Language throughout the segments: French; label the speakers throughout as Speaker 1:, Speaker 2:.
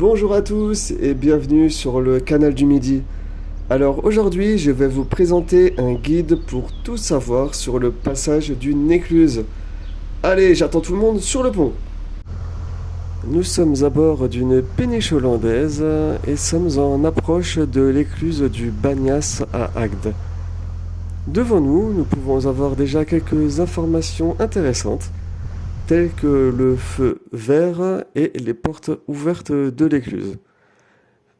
Speaker 1: Bonjour à tous et bienvenue sur le canal du Midi. Alors aujourd'hui je vais vous présenter un guide pour tout savoir sur le passage d'une écluse. Allez, j'attends tout le monde sur le pont. Nous sommes à bord d'une péniche hollandaise et sommes en approche de l'écluse du Bagnas à Agde. Devant nous, nous pouvons avoir déjà quelques informations intéressantes, telles que le feu vert et les portes ouvertes de l'écluse.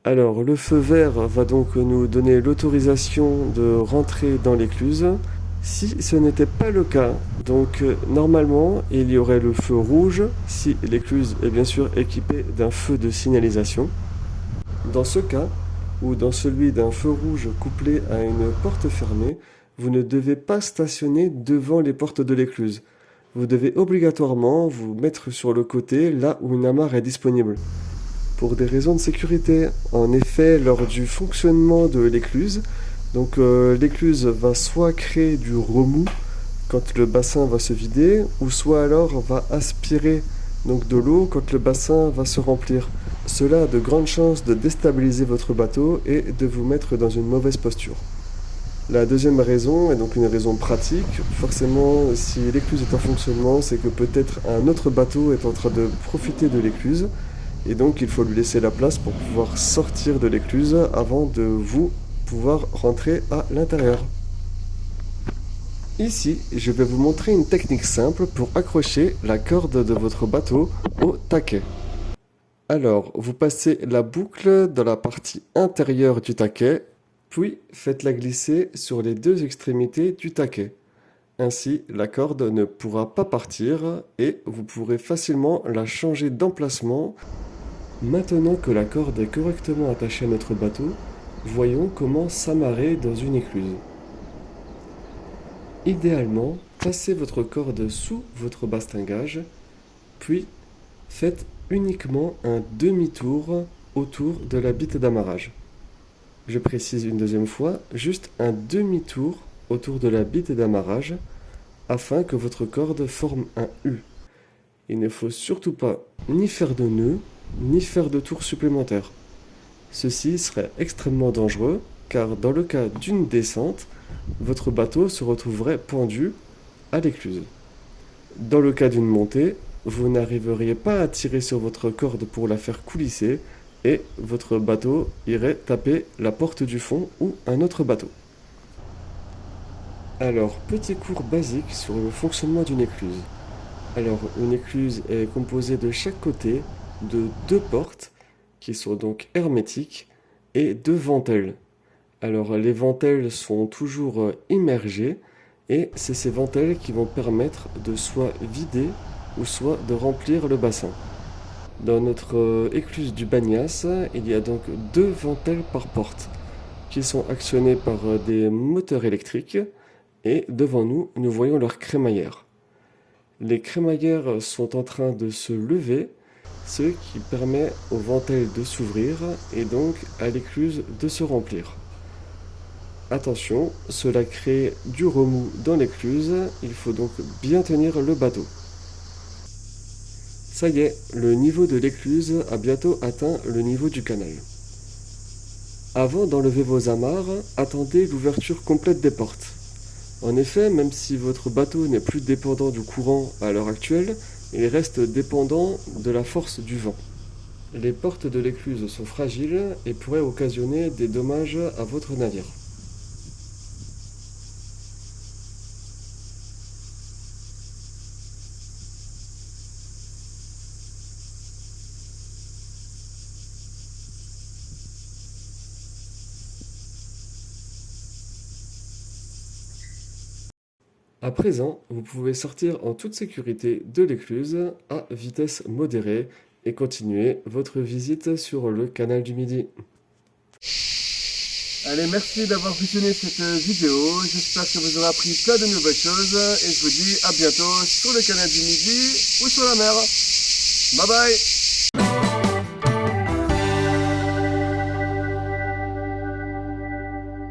Speaker 1: Alors, le feu vert va donc nous donner l'autorisation de rentrer dans l'écluse. Si ce n'était pas le cas, donc normalement, il y aurait le feu rouge si l'écluse est bien sûr équipée d'un feu de signalisation. Dans ce cas, ou dans celui d'un feu rouge couplé à une porte fermée, vous ne devez pas stationner devant les portes de l'écluse. Vous devez obligatoirement vous mettre sur le côté là où une amarre est disponible. Pour des raisons de sécurité, en effet, lors du fonctionnement de l'écluse, l'écluse va soit créer du remous quand le bassin va se vider, ou soit alors va aspirer de l'eau quand le bassin va se remplir. Cela a de grandes chances de déstabiliser votre bateau et de vous mettre dans une mauvaise posture. La deuxième raison est donc une raison pratique. Forcément, si l'écluse est en fonctionnement, c'est que peut-être un autre bateau est en train de profiter de l'écluse. Et donc, il faut lui laisser la place pour pouvoir sortir de l'écluse avant de vous pouvoir rentrer à l'intérieur. Ici, je vais vous montrer une technique simple pour accrocher la corde de votre bateau au taquet. Alors, vous passez la boucle dans la partie intérieure du taquet, puis faites-la glisser sur les deux extrémités du taquet. Ainsi, la corde ne pourra pas partir et vous pourrez facilement la changer d'emplacement. Maintenant que la corde est correctement attachée à notre bateau, voyons comment s'amarrer dans une écluse. Idéalement, passez votre corde sous votre bastingage, puis faites uniquement un demi-tour autour de la bite d'amarrage. Je précise une deuxième fois, juste un demi-tour autour de la bite d'amarrage afin que votre corde forme un U. Il ne faut surtout pas ni faire de nœud, ni faire de tours supplémentaires. Ceci serait extrêmement dangereux car dans le cas d'une descente, votre bateau se retrouverait pendu à l'écluse. Dans le cas d'une montée, vous n'arriveriez pas à tirer sur votre corde pour la faire coulisser et votre bateau irait taper la porte du fond ou un autre bateau. Alors, petit cours basique sur le fonctionnement d'une écluse. Alors, une écluse est composée de chaque côté de deux portes qui sont donc hermétiques et deux ventelles. Alors, les ventelles sont toujours immergées et c'est ces ventelles qui vont permettre de soit vider ou soit de remplir le bassin. Dans notre écluse du Bagnas, il y a donc deux ventelles par porte qui sont actionnées par des moteurs électriques et devant nous, nous voyons leurs crémaillères. Les crémaillères sont en train de se lever, ce qui permet aux ventelles de s'ouvrir et donc à l'écluse de se remplir. Attention, cela crée du remous dans l'écluse, il faut donc bien tenir le bateau. Ça y est, le niveau de l'écluse a bientôt atteint le niveau du canal. Avant d'enlever vos amarres, attendez l'ouverture complète des portes. En effet, même si votre bateau n'est plus dépendant du courant à l'heure actuelle, il reste dépendant de la force du vent. Les portes de l'écluse sont fragiles et pourraient occasionner des dommages à votre navire. À présent, vous pouvez sortir en toute sécurité de l'écluse à vitesse modérée et continuer votre visite sur le canal du Midi. Allez, merci d'avoir visionné cette vidéo. J'espère que vous aurez appris plein de nouvelles choses et je vous dis à bientôt sur le canal du Midi ou sur la mer. Bye bye!